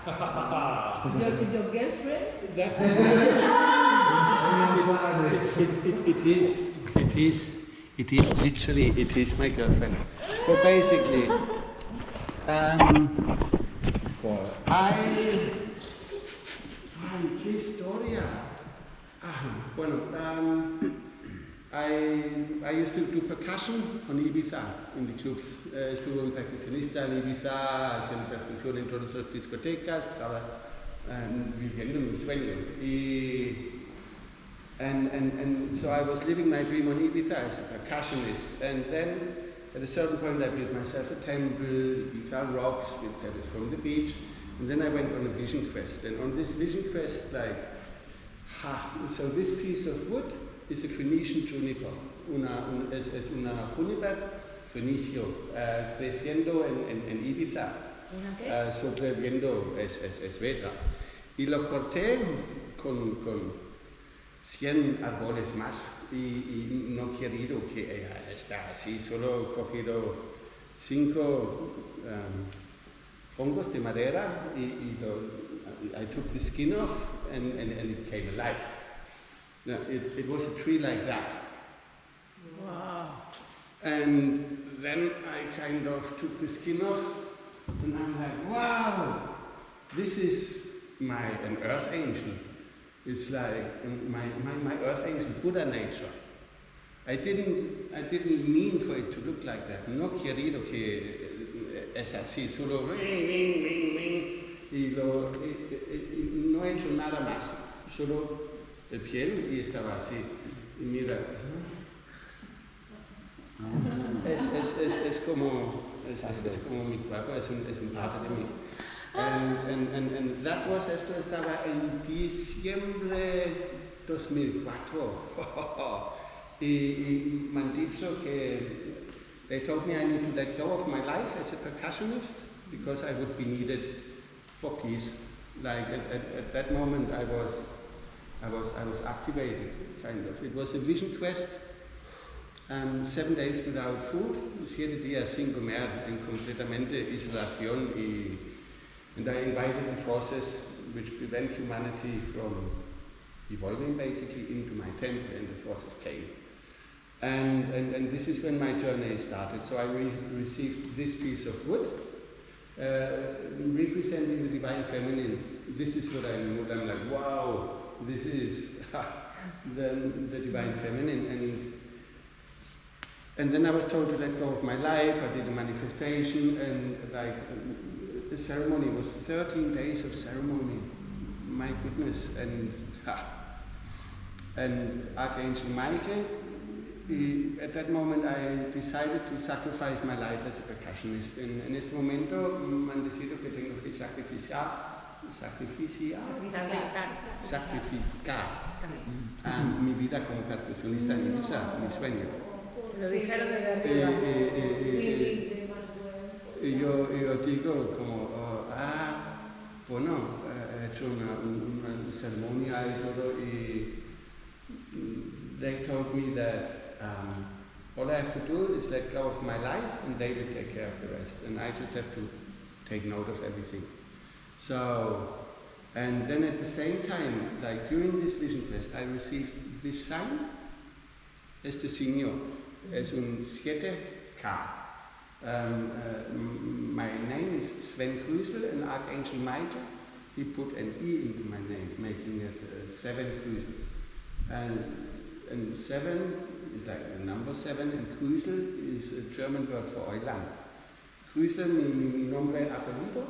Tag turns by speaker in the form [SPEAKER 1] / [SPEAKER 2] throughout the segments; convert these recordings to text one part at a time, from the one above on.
[SPEAKER 1] Is your girlfriend?
[SPEAKER 2] It is literally, it is my girlfriend. So basically, ¿qué historia? I used to do percussion on Ibiza in the clubs. Estuve un percusionista en Ibiza, haciendo percusión en todas las discotecas, viviendo mi sueño. And so I was living my dream on Ibiza as a percussionist. And then at a certain point I built myself a temple, Ibiza rocks, with pebbles from the beach. And then I went on a vision quest. And on this vision quest, so this piece of wood is a Phoenician juniper. Es una juniper fenicio, creciendo en Ibiza, sobreviviendo es vedra. Y lo corté con 100 árboles más y no he querido que está así, solo he cogido 5 hongos de madera y I took the skin off and it became alive. Now, it was a tree like that.
[SPEAKER 1] Wow.
[SPEAKER 2] And then I kind of took the skin off and I'm like, wow, this is an earth angel. It's like my earth angel, Buddha nature. I didn't mean for it to look like that. No he querido que es así, solo y no he hecho nada más, solo el piel y estaba así. Y mira, es como mi cuerpo, es un parte de mí. And that was, esto estaba en diciembre 2004. y me han dicho que they told me I need to let go of my life as a percussionist because I would be needed for peace. Like at that moment I was activated, kind of. It was a vision quest. 7 days without food, 7 días sin comer, en completamente isolación, and I invited the forces which prevent humanity from evolving basically into my temple, and the forces came. And this is when my journey started. So I received this piece of wood, representing the divine feminine. This is what I'm like, wow, this is the divine feminine. And then I was told to let go of my life. I did a manifestation, and like the ceremony was 13 days of ceremony. My goodness, and Archangel Michael. At that moment, I decided to sacrifice my life as a percussionist. En este momento me han decidido que tengo que sacrificar mi vida como percusionista en Ibiza, mi sueño.
[SPEAKER 1] Lo dijeron desde arriba.
[SPEAKER 2] Y yo digo como, bueno, he hecho una ceremonia y todo, y they told me that all I have to do is let go of my life and they will take care of the rest, and I just have to take note of everything. So, and then at the same time, like during this vision quest, I received this sign. Este signo es un 7K. My name is Sven Krusel, and Archangel Michael, he put an E into my name, making it 7 Krusel. And 7 is like the number 7, and Krusel is a German word for Euland. Krusel, mi nombre apellido,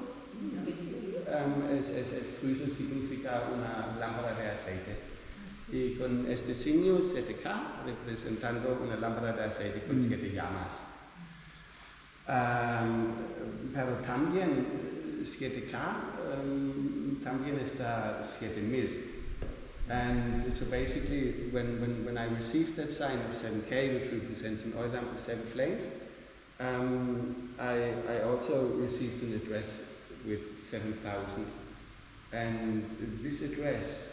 [SPEAKER 2] Krusel significa una lámpara de aceite. Y con este signo 7K representando una lámpara de aceite con 7 llamas. Pero también 7K también está 7000. And so basically, when I received that sign of 7K, which represents an oil lamp with 7 flames, I also received an address with 7,000. And this address,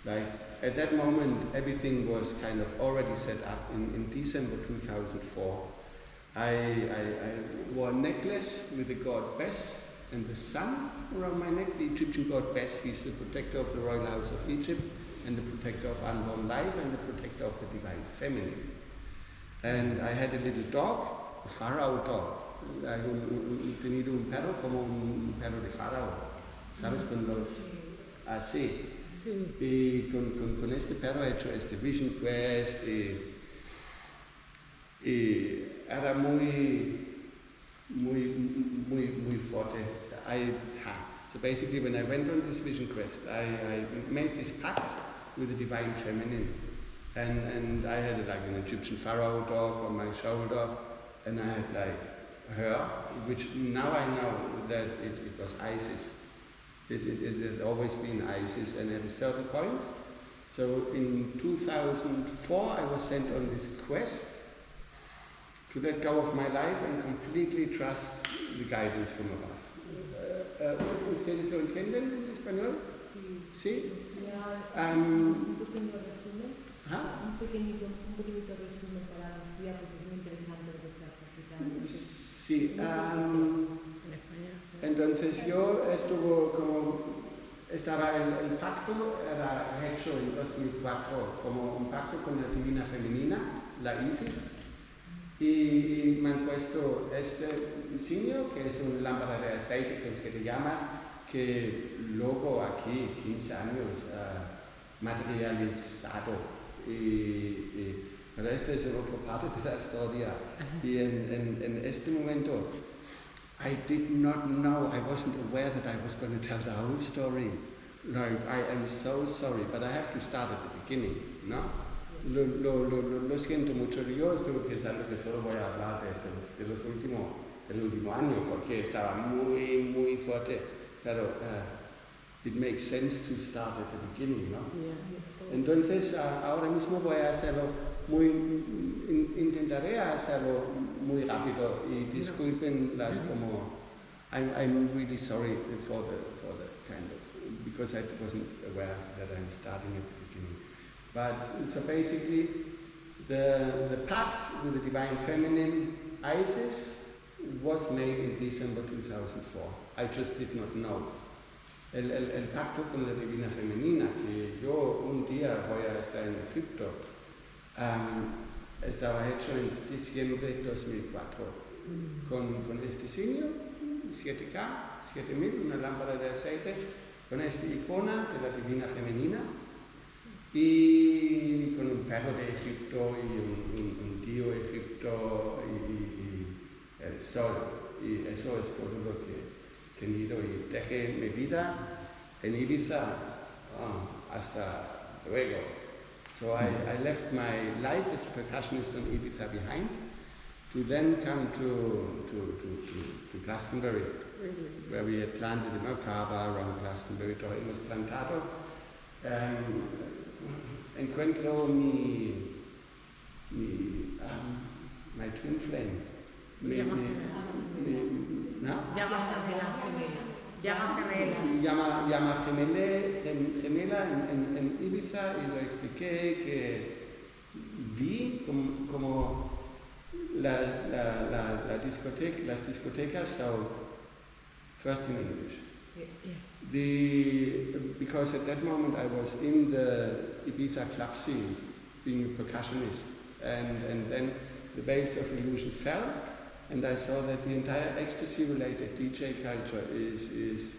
[SPEAKER 2] like at that moment, everything was kind of already set up. In December 2004, I wore a necklace with the god Bess, and the sun around my neck. The Egyptian god Bes, he's the protector of the royal house of Egypt, and the protector of unborn life, and the protector of the divine feminine. And I had a little dog, a pharaoh dog. He tenido un perro como un perro de faraón, ¿sabes? Con los así.
[SPEAKER 1] Sí.
[SPEAKER 2] Y con este perro he hecho este Vision Quest y era muy fuerte. So basically when I went on this Vision Quest, I made this pact with the divine feminine. And I had like an Egyptian pharaoh dog on my shoulder, and I had like her, which now I know that it was Isis. It had always been Isis, and at a certain point, so in 2004 I was sent on this quest to let go of my life and completely trust the guidance from above. ¿Ustedes lo entienden en español? Sí.
[SPEAKER 1] Un pequeño resumen.
[SPEAKER 2] ¿Ah?
[SPEAKER 1] Un pequeñito resumen para la universidad, porque es muy interesante lo que estás explicando.
[SPEAKER 2] Sí. Entonces yo estaba el pacto era hecho en 2004 como un pacto con la divina femenina, la Isis, y me han puesto este insignia que es una lámpara de aceite que te llamas, que luego aquí 15 años materializado. Pero esta es otra parte de la historia. Y en este momento I did not know, I wasn't aware that I was going to tell the whole story. Like, I am so sorry, but I have to start at the beginning, ¿no? Lo siento mucho. Yo estuve pensando que solo voy a hablar del último año, porque estaba muy fuerte. Pero it makes sense to start at the beginning, ¿no? Yeah. Entonces, ahora mismo voy a hacerlo intentaré hacerlo muy rápido y disculpen las como I'm really sorry for the kind of, because I wasn't aware that I'm starting at the beginning. But so basically the pact with the divine feminine Isis was made in December 2004. I just did not know. El pacto con la divina femenina, que yo un día voy a estar en Egipto, estaba hecho en diciembre de 2004 con este signo 7K, 7000, una lámpara de aceite, con esta icona de la divina femenina y con un perro de Egipto y un tío de Egipto y el sol. Y eso es todo lo que he tenido y dejé mi vida en Ibiza hasta luego. So I left my life as a percussionist on Ibiza behind to then come to Glastonbury, where we had planted a Merkaba around Glastonbury, todo hemos plantado. Encuentro my twin flame. Llama gemela en Ibiza, y lo expliqué que vi como las discotecas, so first in English. Yes. Because at that moment I was in the Ibiza club scene, being a percussionist, and then the veils of illusion fell, and I saw that the entire ecstasy-related DJ culture is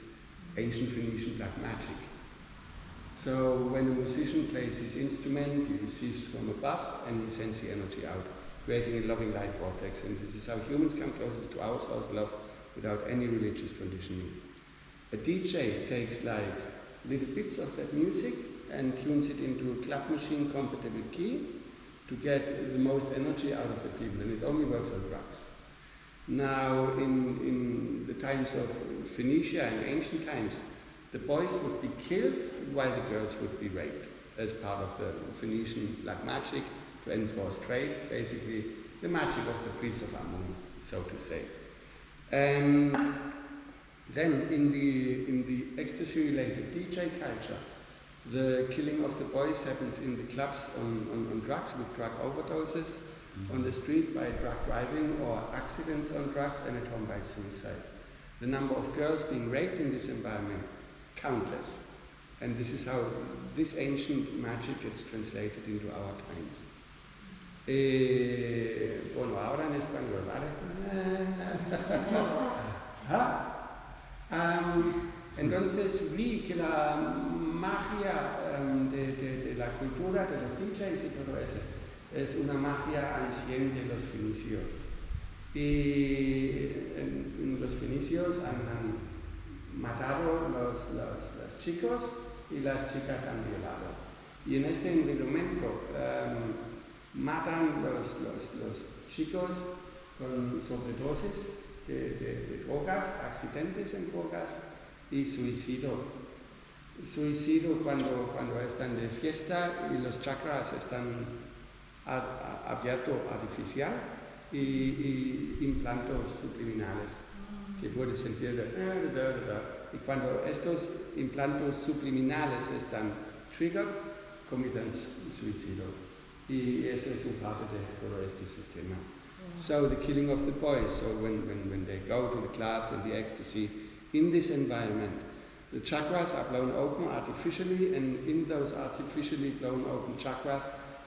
[SPEAKER 2] ancient Phoenician black magic. So when a musician plays his instrument, he receives from above and he sends the energy out, creating a loving light vortex. And this is how humans come closest to our source love without any religious conditioning. A DJ takes like little bits of that music and tunes it into a club machine compatible key to get the most energy out of the people, and it only works on drugs. Now, in the times of Phoenicia and ancient times, the boys would be killed while the girls would be raped as part of the Phoenician black magic to enforce trade, basically the magic of the priests of Amun, so to say. And then in the ecstasy-related DJ culture, the killing of the boys happens in the clubs on drugs, with drug overdoses, on the street by drug driving or accidents on drugs, and at home by suicide. The number of girls being raped in this environment, countless. And this is how this ancient magic gets translated into our times. Bueno, ahora en español, ¿vale? Entonces vi que la magia de la cultura de los DJs y todo eso es una magia anciana de los fenicios. Y los fenicios han matado los chicos y las chicas han violado. Y en este momento matan los chicos con sobredosis de drogas, accidentes en drogas y suicidio. Suicidio cuando están de fiesta y los chakras están abiertos artificial y implantos subliminales que puedes sentir y cuando estos implantos subliminales están triggered, cometen suicidio. Y eso es un parte de todo este sistema. So the killing of the boys, so when they go to the clubs and the ecstasy, in this environment, the chakras are blown open artificially, and in those artificially blown open chakras,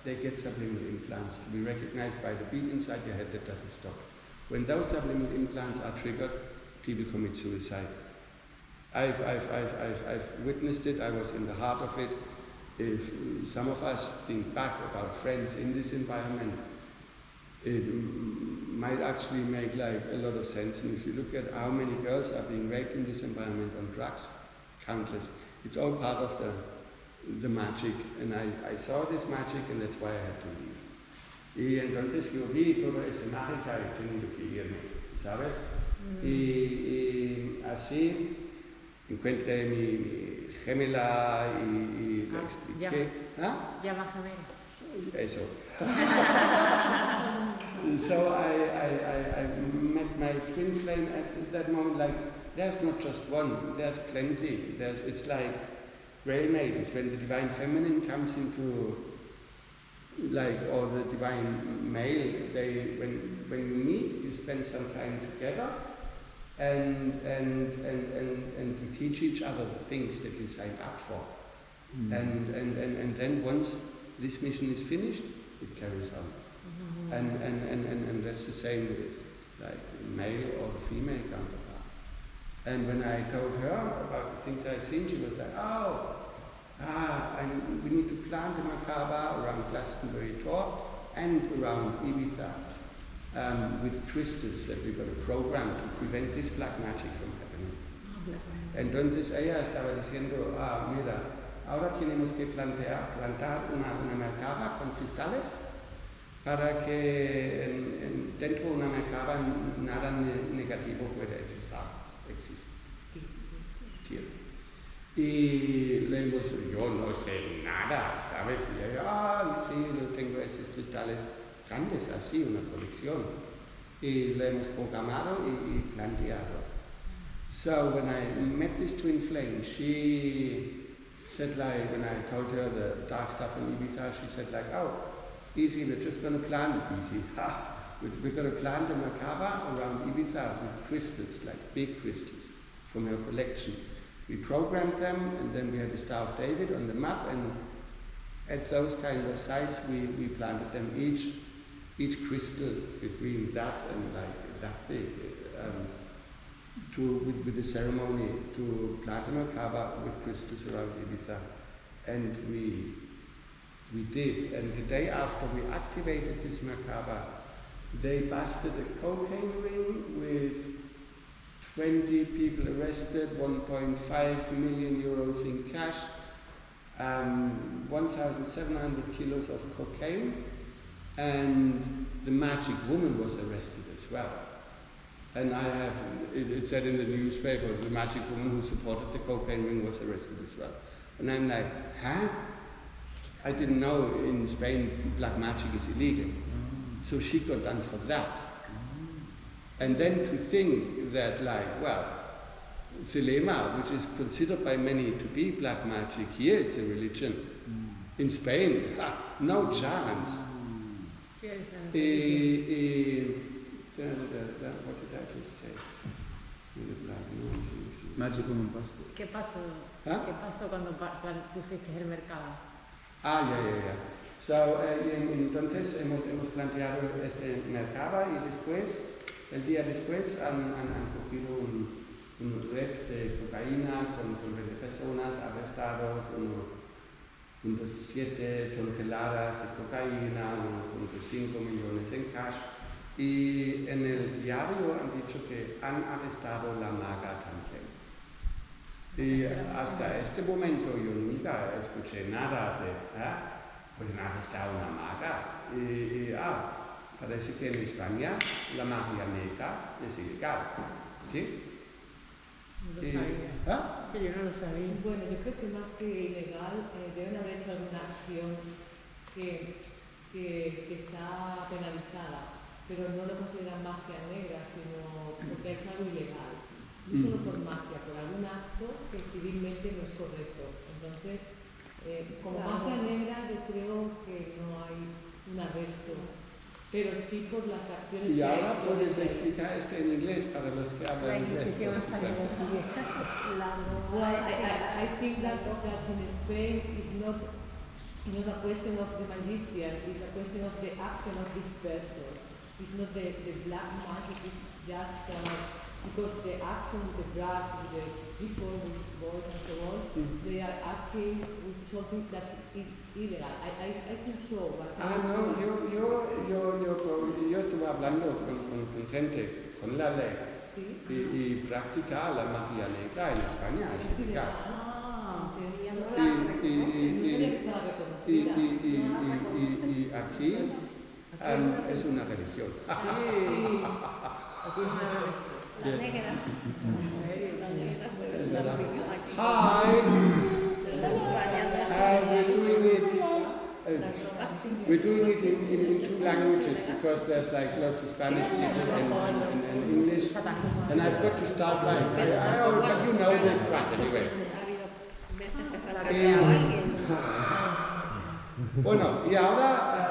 [SPEAKER 2] they get subliminal implants to be recognized by the beat inside your head that doesn't stop. When those subliminal implants are triggered, people commit suicide. I've witnessed it, I was in the heart of it. If some of us think back about friends in this environment, it might actually make like a lot of sense. And if you look at how many girls are being raped in this environment on drugs, countless. It's all part of the magic. And I saw this magic and that's why I had to leave. Y entonces yo vi toda esa mágica y tengo que irme, ¿sabes? Y así encontré mi gemela y le expliqué.
[SPEAKER 3] Llama gemela.
[SPEAKER 2] Eso. So I met my twin flame at that moment. Like, there's not just one, there's plenty. It's like Grail Maidens, when the divine feminine comes into, like, or the divine male, when you meet, you spend some time together, and you teach each other the things that you signed up for. And then once this mission is finished, it carries on. And that's the same with like male or the female counterpart. And when I told her about the things I'd seen, she was like, and we need to plant the Merkaba around Glastonbury Tor and around Ibiza with crystals that we're going to program to prevent this black magic from happening. Entonces ella estaba diciendo, mira, ahora tenemos que plantar una Merkaba con cristales para que dentro de una Merkaba nada negativo pueda existir. Y le hemos dicho, yo no sé nada, ¿sabes? Y ella, sí, yo tengo estos cristales grandes, así, una colección. Y le hemos programado y planteado. So when I met this twin flame, she said like, when I told her the dark stuff in Ibiza, she said like, easy, we're just going to plant it easy. We're going to plant a Merkaba around Ibiza with crystals, like big crystals from her collection. We programmed them, and then we had the Star of David on the map, and at those kind of sites we planted them, each crystal between that and like that big, with the ceremony to plant a Merkaba with crystals around Ibiza. And we did, and the day after we activated this Merkaba, they busted a cocaine ring with 20 people arrested, 1.5 million euros in cash, 1,700 kilos of cocaine, and the magic woman was arrested as well. And it said in the newspaper, the magic woman who supported the cocaine ring was arrested as well. And I'm like, I didn't know in Spain black magic is illegal. So she got done for that. And then to think that like, well, Thelema, which is considered by many to be black magic, here it's a religion. In Spain, no chance. What did I just say? Mágico en un pasto.
[SPEAKER 3] ¿Qué pasó?
[SPEAKER 2] ¿Ah?
[SPEAKER 3] ¿Qué pasó cuando pusiste el mercado?
[SPEAKER 2] Ya. So, entonces hemos planteado este mercado y después, el día después, han cogido un red de cocaína con 20 personas arrestados, 1.7 toneladas de cocaína, 1.5 millones en cash. Y en el diario han dicho que han arrestado la maga también. Y hasta este momento yo nunca escuché nada de, pues han arrestado una maga. Parece que en España la magia negra es ilegal. ¿Sí?
[SPEAKER 3] No lo sabía. Que yo no lo sabía.
[SPEAKER 1] Bueno, yo creo que más que ilegal, deben haber hecho alguna acción que está penalizada, pero no lo consideran magia negra, sino porque ha hecho algo ilegal. No solo por magia, por algún acto que civilmente no es correcto. Entonces, como magia negra, yo creo que no hay un arresto, pero sí por las acciones
[SPEAKER 2] y
[SPEAKER 1] que ha
[SPEAKER 2] ahora
[SPEAKER 1] hecho.
[SPEAKER 2] puedes explicar esto en inglés para los que hablan inglés.
[SPEAKER 1] Well, I think that in Spain is not a question of the magician, it's a question of the action of this person. It's not the black magic, it's just because the action with the drugs, with the people, with boys and so on, they are acting with something that is illegal. I think so. But
[SPEAKER 2] No, yo estuve hablando con gente, con la ley,
[SPEAKER 1] ¿sí?
[SPEAKER 2] y practicar la magia negra en España es ilegal. Y aquí es una religión.
[SPEAKER 3] La negra.
[SPEAKER 2] We're doing it in two languages because there's like lots of Spanish people and English, and I've got to start like I always, but you know the part anyway. Bueno, y ahora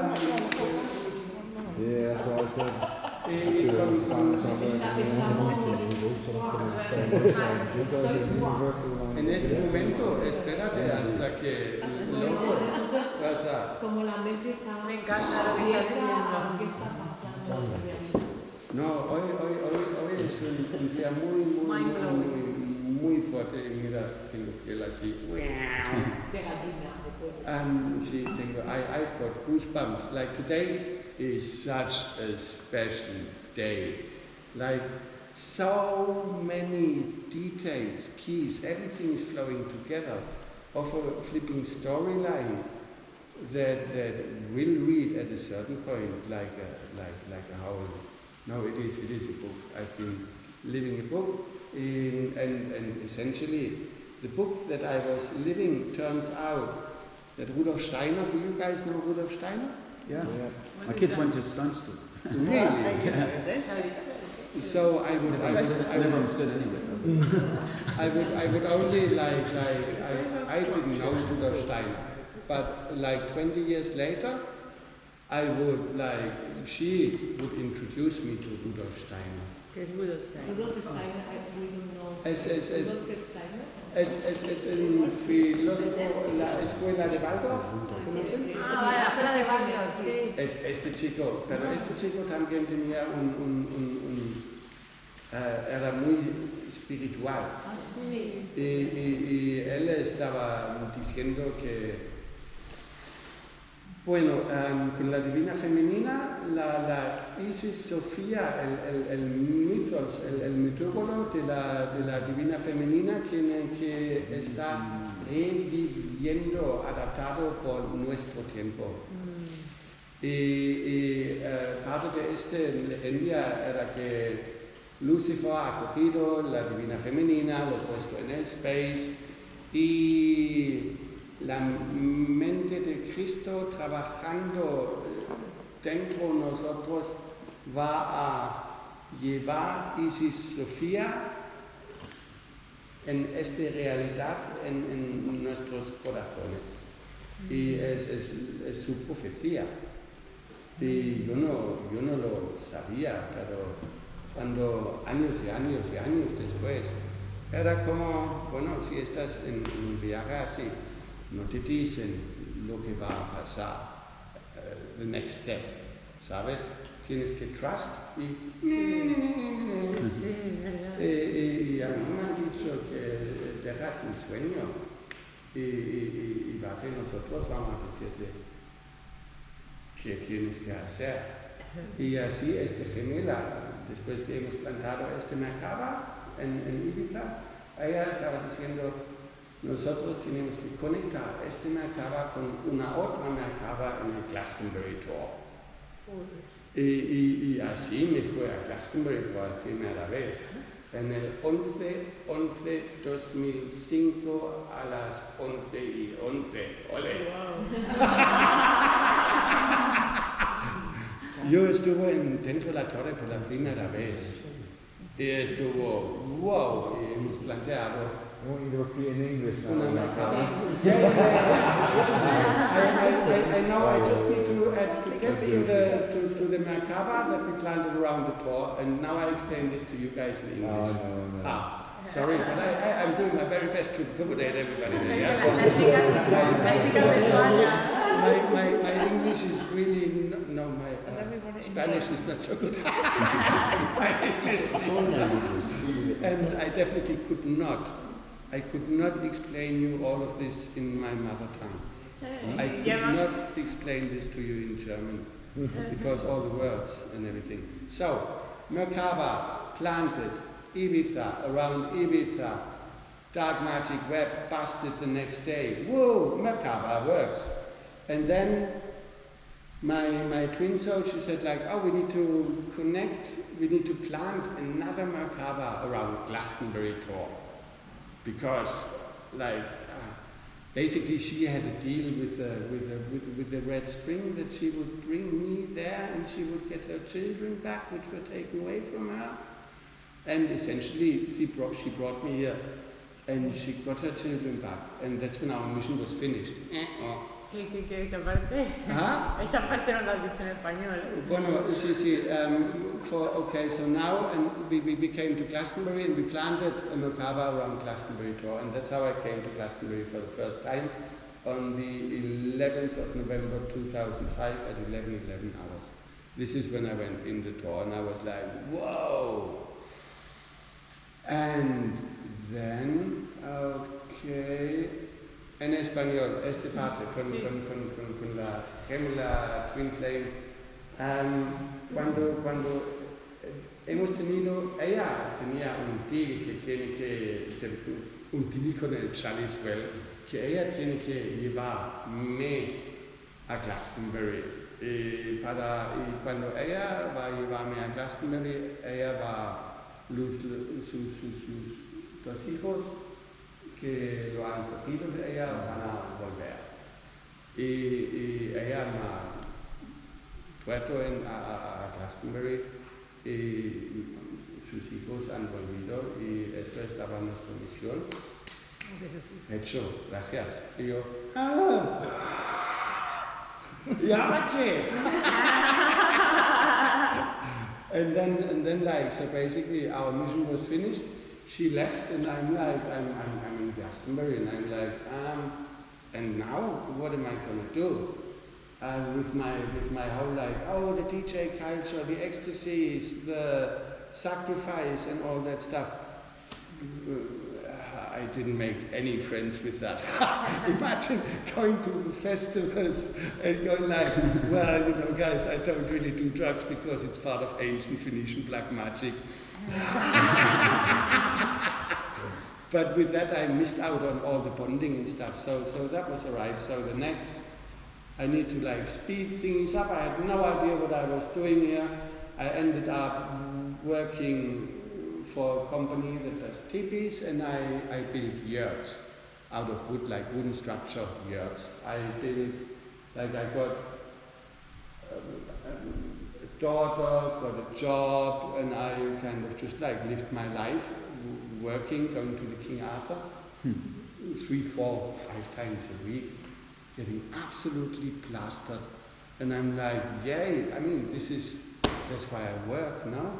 [SPEAKER 2] en este momento espérate hasta que luego pasa.
[SPEAKER 1] Como la mente está
[SPEAKER 3] Me encanta lo que estás diciendo.
[SPEAKER 1] ¿Qué está pasando en mi vida?
[SPEAKER 2] No, hoy es un día muy fuerte y mira, tengo piel así.
[SPEAKER 1] De gallina,
[SPEAKER 2] Sí, tengo, I've got goosebumps. Like today is such a special day. Like so many details, keys, everything is flowing together of a flipping storyline that will read at a certain point like a whole. No, it is a book. I've been living a book, and essentially the book that I was living turns out that Rudolf Steiner. Do you guys know Rudolf Steiner?
[SPEAKER 4] Yeah. My kids went to Stone School.
[SPEAKER 2] Really? So I would
[SPEAKER 4] never understood anyway.
[SPEAKER 2] I would only I didn't know Rudolf Steiner, but like 20 years later, I would she would introduce me to Rudolf Steiner.
[SPEAKER 3] ¿Qué es Rudolf Steiner?
[SPEAKER 1] Rudolf Steiner, we don't know.
[SPEAKER 2] Es
[SPEAKER 1] Steiner?
[SPEAKER 2] Es un filósofo, la escuela de Waldorf, ¿conocen?
[SPEAKER 3] La escuela de Waldorf, sí.
[SPEAKER 2] Este chico también tenía era muy espiritual.
[SPEAKER 3] Sí.
[SPEAKER 2] Y él estaba diciendo que, bueno, con la divina femenina, la Isis Sophia, el mythos, el mitólogo de la divina femenina tiene que estar reviviendo, adaptado por nuestro tiempo. Y parte de esta leyenda era que Lucifer ha cogido la divina femenina, lo ha puesto en el space y la mente de Cristo trabajando dentro de nosotros va a llevar Isis Sophia en esta realidad en nuestros corazones. Y es su profecía. Y yo no lo sabía, pero cuando años y años y años después, era como, bueno, si estás en un viaje así, no te dicen lo que va a pasar, the next step, ¿sabes? Tienes que trust y a mí me han dicho que deja tu sueño y vale, nosotros vamos a decirte qué tienes que hacer. Y así gemela, después que hemos plantado mercaba en Ibiza, ella estaba diciendo, nosotros tenemos que conectar mercaba con una otra mercaba en el Glastonbury Tour. Y así me fue a Glastonbury por primera vez. En el 11/11/2005 a las 11:11. ¡Ole! Yo estuve dentro de la torre por la primera vez. Y estuvo, wow, y hemos planteado
[SPEAKER 5] European English.
[SPEAKER 2] una mercaba. I know I just need to get to the merkaba that we planted around the tour, and now I explain this to you guys in English.
[SPEAKER 5] No.
[SPEAKER 2] Sorry, but I'm doing my very best to accommodate everybody there. Yeah? My English is really my Spanish is not so good. My English is so languages, and I definitely could not explain you all of this in my mother tongue. I could not explain this to you in German because all the words and everything. So, Merkaba planted, Ibiza, around Ibiza, dark magic web busted the next day. Whoa, Merkaba works. And then my twin soul, she said we need to connect, we need to plant another Merkaba around Glastonbury Tour. Because, basically she had a deal with the Red Spring that she would bring me there and she would get her children back, which were taken away from her. And essentially, she brought me here and she got her children back. And that's when our mission was finished.
[SPEAKER 3] ¿Qué esa parte?
[SPEAKER 2] ¿Ah?
[SPEAKER 3] Esa parte no la has dicho en español.
[SPEAKER 2] Bueno, sí. So now we came to Glastonbury and we planted a Merkaba around Glastonbury Tour, and that's how I came to Glastonbury for the first time on the 11th of November 2005 at 11:11 hours. This is when I went in the tour and I was like, whoa! And then, en español, parte con la gemela Twin Flame, cuando hemos tenido, ella tenía un deal un deal con el Chalice Well, que ella tiene que llevarme a Glastonbury. Y cuando ella va a llevarme a Glastonbury, ella va sus dos hijos que lo han cogido de ella van a volver. Y ella me ha puesto a Glastonbury y sus hijos han volvido y esto estaba en nuestra misión. Hecho, gracias. Y yo, ¿y ahora qué? And then so basically our mission was finished. She left and I'm in Glastonbury and I'm like, and now what am I gonna do? With my whole the DJ culture, the ecstasies, the sacrifice and all that stuff. I didn't make any friends with that. Imagine going to the festivals and going well, guys, I don't really do drugs because it's part of ancient Phoenician black magic. But with that I missed out on all the bonding and stuff, so that was alright. So the next, I need to speed things up. I had no idea what I was doing here. I ended up working for a company that does tipis, and I built yurts out of wood, wooden structure yurts. I built, I got a daughter, got a job, and I kind of just lived my life, working, going to the King Arthur, 3, 4, 5 times a week, getting absolutely plastered. And I'm yay, that's why I work, no?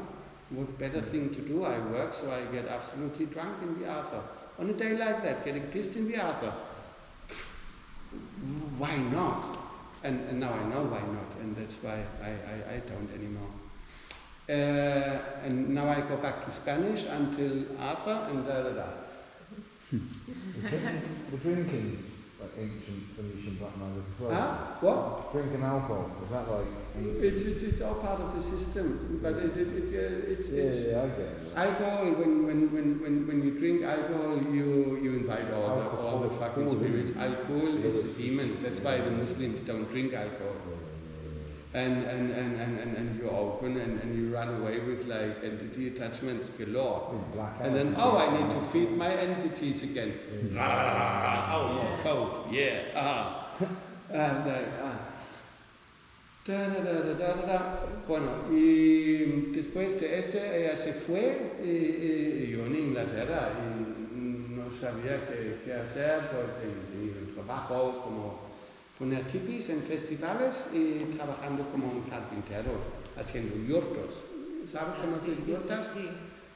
[SPEAKER 2] what better thing to do? I work, so I get absolutely drunk in the Arthur. On a day like that, getting pissed in the Arthur. Why not? And now I know why not, and that's why I don't anymore. And now I go back to Spanish until Arthur and da.
[SPEAKER 5] The drinking, like ancient Phoenician black magic as well.
[SPEAKER 2] What?
[SPEAKER 5] Drinking alcohol, is that like ancient?
[SPEAKER 2] It's all part of the system, but it's
[SPEAKER 5] I get it.
[SPEAKER 2] Alcohol. When you drink alcohol, you invite all the fucking spirits. Alcohol is a demon. That's why the Muslims don't drink alcohol. And you open and you run away with like entity attachments galore. And then I need to feed my entities again. More coke, yeah. And Bueno, y después de ella se fue y yo en Inglaterra y no sabía qué hacer porque tenía un trabajo como poner tipis en festivales y trabajando como un carpintero, haciendo yurtos. ¿Sabes cómo se yurtas?
[SPEAKER 1] Sí.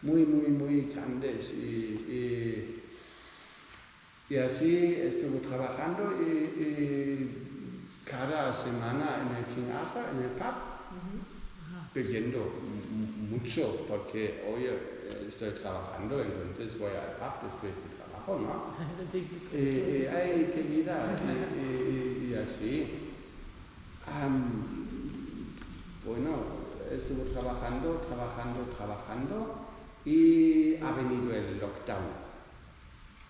[SPEAKER 2] Muy grandes. Y así estuve trabajando y cada semana en el King Arthur, en el pub, bebiendo mucho, porque hoy estoy trabajando, entonces voy al pub después del trabajo, ¿no? Ay, qué vida, y así. Bueno, estuve trabajando y ha venido el lockdown.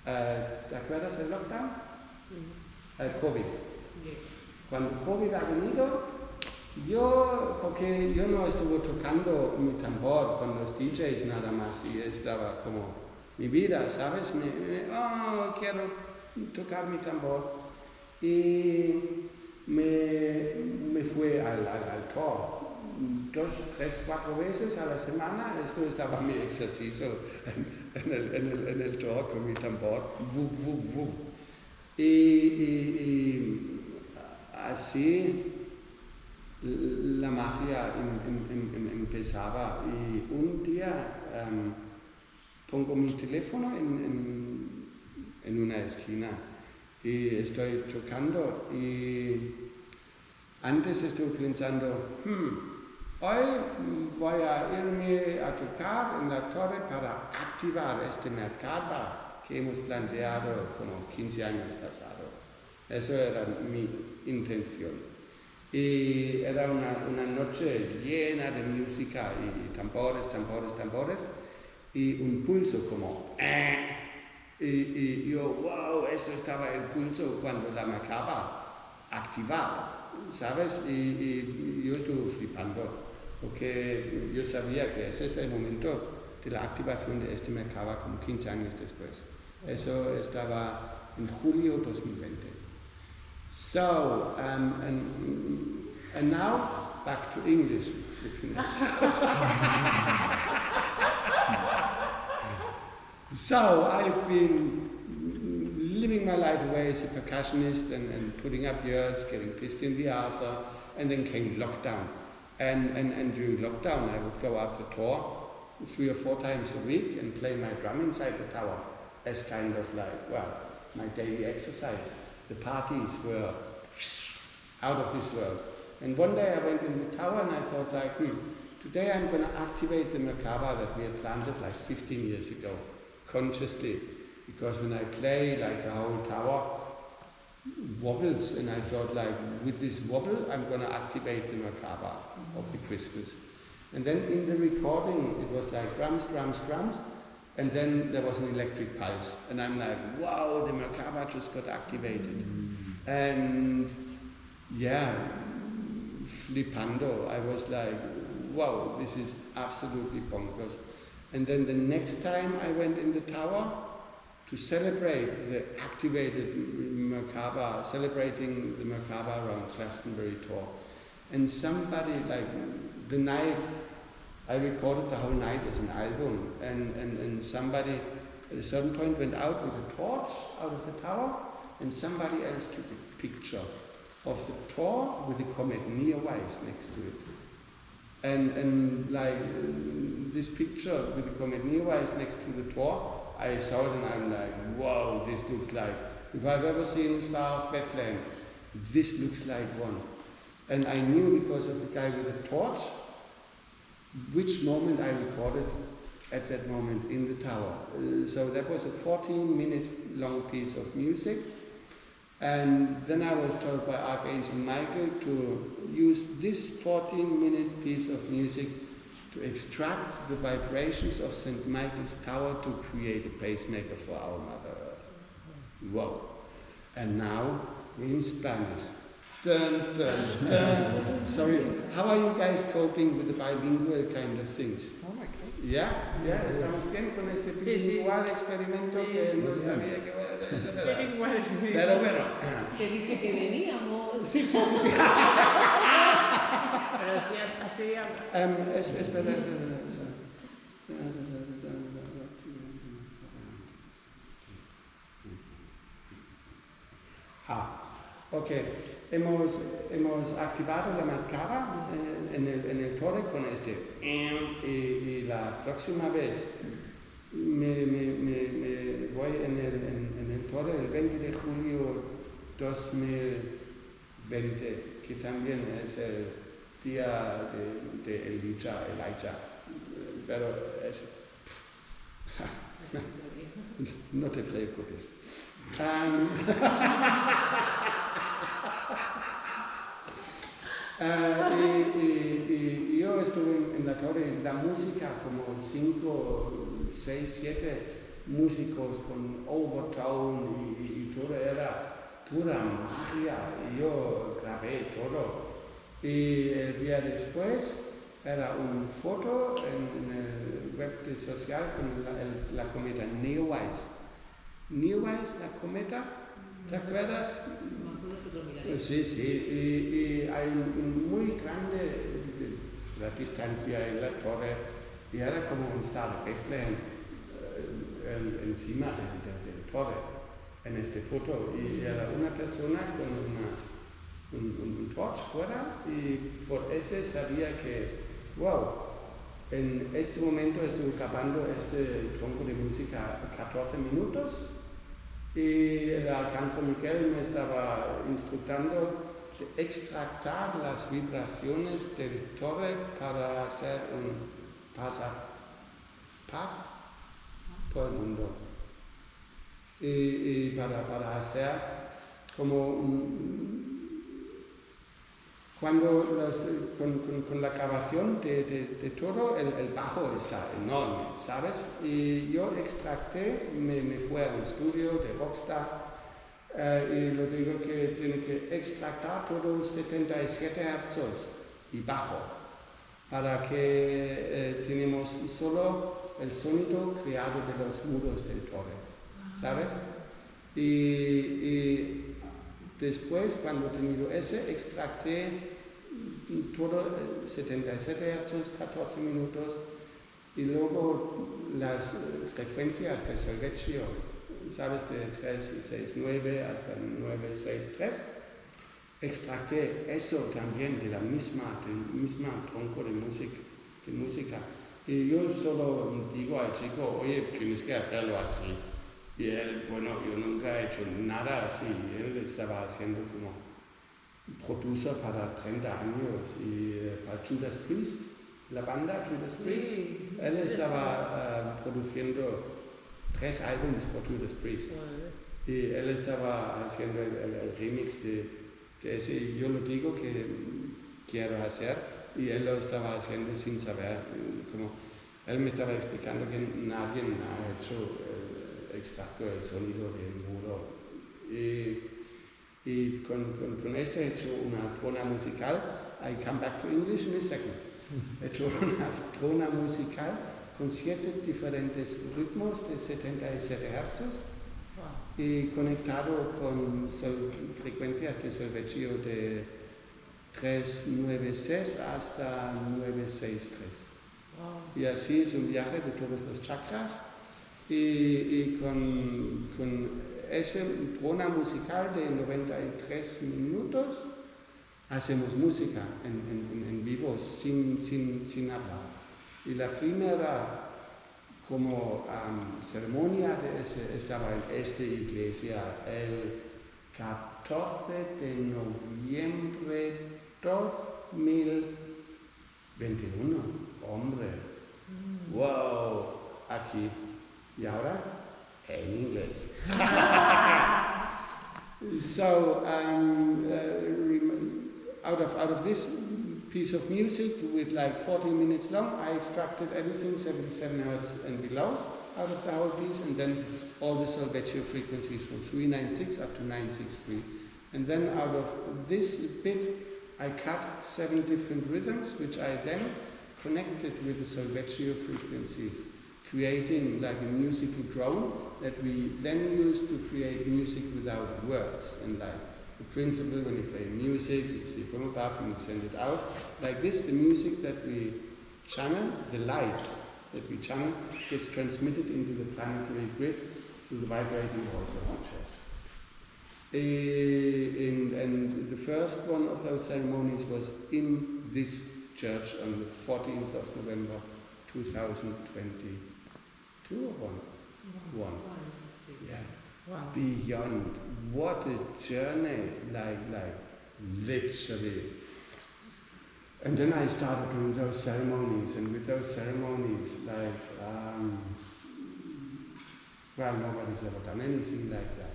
[SPEAKER 2] ¿Te acuerdas del lockdown?
[SPEAKER 1] Sí.
[SPEAKER 2] El COVID.
[SPEAKER 1] Sí.
[SPEAKER 2] Cuando COVID ha venido, porque yo no estuve tocando mi tambor con los DJs nada más y estaba como mi vida, ¿sabes? Quiero tocar mi tambor. Y me fui al tour 2, 3, 4 veces a la semana. Esto estaba mi ejercicio en el tour con mi tambor. Y así la magia empezaba y un día pongo mi teléfono en una esquina y estoy tocando y antes estuve pensando, hoy voy a irme a tocar en la torre para activar este mercado que hemos planteado como 15 años pasados. Eso era mi intención. Y era una noche llena de música y tambores, y un pulso como y yo, wow, esto estaba el pulso cuando la macaba activaba, ¿sabes? Y yo estuve flipando, porque yo sabía que ese es el momento de la activación de este mercado como 15 años después. Eso estaba en julio 2020. So, and now back to English. So, I've been living my life away as a percussionist and putting up yurts, getting pissed in the Arthur, and then came lockdown. And during lockdown, I would go out to tour 3 or 4 times a week and play my drum inside the tower as kind of like, well, my daily exercise. The parties were out of this world. And one day I went in the tower and I thought like, today I'm going to activate the Merkaba that we had planted like 15 years ago, consciously. Because when I play, like the whole tower wobbles, and I thought like, with this wobble, I'm going to activate the Merkaba of the crystals. And then in the recording, it was like drums, and then there was an electric pulse. And I'm like, wow, the Merkaba just got activated. And yeah, flipando. I was like, wow, this is absolutely bonkers. And then the next time I went in the tower to celebrate the activated Merkaba, celebrating the Merkaba around Glastonbury tour. And somebody, like, the night, I recorded the whole night as an album, and somebody at a certain point went out with a torch out of the tower, and somebody else took a picture of the tour with the comet near-wise next to it. And like this picture with the comet Neowise next to the door, I saw it and I'm like, wow, this looks like, if I've ever seen the Star of Bethlehem, this looks like one. And I knew because of the guy with the torch, which moment I recorded at that moment in the tower. So that was a 14-minute long piece of music. And then I was told by Archangel Michael to use this 14-minute piece of music to extract the vibrations of St. Michael's Tower to create a pacemaker for our Mother Earth. Wow. And now in Spanish. Dun, dun, dun. Sorry, how are you guys coping with the bilingual kind of things?
[SPEAKER 3] Oh my God.
[SPEAKER 2] ¿Ya? ¿Estamos bien con este bilingual experimento que no sabía que Pero bueno.
[SPEAKER 1] Que dice que veníamos.
[SPEAKER 2] Sí.
[SPEAKER 3] Pero así habla.
[SPEAKER 2] Espera. Ok. Hemos activado la marcada en el torre con este y la próxima vez me voy en el torre el 20 de julio 2020, que también es el día de Elijah, pero es... no te preocupes. Y yo estuve en la torre, la música, como 5, 6, 7 músicos con overtone y todo era pura magia, y yo grabé todo. Y el día después era una foto en el web social con la cometa Neowise. Neowise, la cometa, ¿te acuerdas? Sí, y hay un muy grande la distancia en la torre, y era como un Star de Bethlehem encima de la torre, en esta foto, y era una persona con un torch fuera, y por ese sabía que, wow, en este momento estuve grabando este tronco de música 14 minutos, y el arcángel Miguel me estaba instruyendo de extractar las vibraciones del torre para hacer un paz por el mundo. Y para hacer como cuando con la grabación de todo, el bajo está enorme, ¿sabes? Y yo extracté, me fui a un estudio de Rockstar, y lo digo que tiene que extractar todos 77 Hz y bajo, para que tenemos solo el sonido creado de los muros del torre, ¿sabes? Y después, cuando he tenido ese, extracté todo 77 Hz, 14 minutos, y luego las frecuencias de Solfeggio, ¿sabes? De 369 hasta 963. Extracté eso también del mismo tronco de música. Y yo solo digo al chico, oye, tienes que hacerlo así. Y él, bueno, yo nunca he hecho nada así. Él estaba haciendo como producer para 30 años y para Judas Priest, la banda Judas Priest.
[SPEAKER 3] Sí.
[SPEAKER 2] Él estaba produciendo 3 álbumes por Judas Priest. Y él estaba haciendo el remix de ese. Yo lo digo que quiero hacer, y él lo estaba haciendo sin saber. Como él me estaba explicando que nadie ha hecho extracto el sonido del muro. Y con este he hecho una trona musical. I come back to English in a second. He hecho una trona musical con 7 diferentes ritmos de 77 Hz y conectado con frecuencias de Solfeggio de 396 hasta 963. Y así es un viaje de todos los chakras. Y con ese trona musical de 93 minutos hacemos música en vivo sin hablar. Y la primera como ceremonia estaba en esta iglesia el 14 de noviembre 2021. Hombre, wow, aquí y ahora en inglés. So out of this piece of music with like 14 minutes long, I extracted everything 77 hertz and below out of the whole piece, and then all the solfeggio frequencies from 396 up to 963. And then out of this bit, I cut 7 different rhythms, which I then connected with the solfeggio frequencies, creating like a musical drone that we then use to create music without words. And like the principle when you play music, you see from above and you send it out. Like this, the music that we channel, the light that we channel, gets transmitted into the planetary grid through the vibrating voice of the church. And the first one of those ceremonies was in this church on the 14th of November 2022 or one? Yeah.
[SPEAKER 3] Wow.
[SPEAKER 2] Beyond. What a journey, like literally. And then I started doing those ceremonies, and with those ceremonies, well, nobody's ever done anything like that.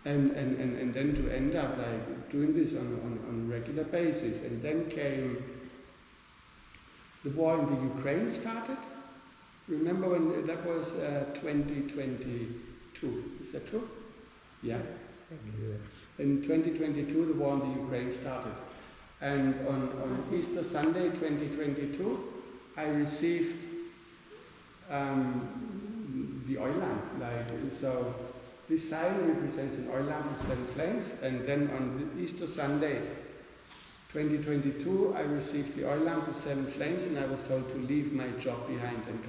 [SPEAKER 2] and then to end up like doing this on a regular basis. And then came the war in the Ukraine started. Remember when that was 2022? Is that true? Yeah. In 2022, the war in the Ukraine started. And on Easter Sunday 2022, I received the oil lamp. So this sign represents an oil lamp with 7 flames. And then on the Easter Sunday 2022, I received the oil lamp with 7 flames, and I was told to leave my job behind and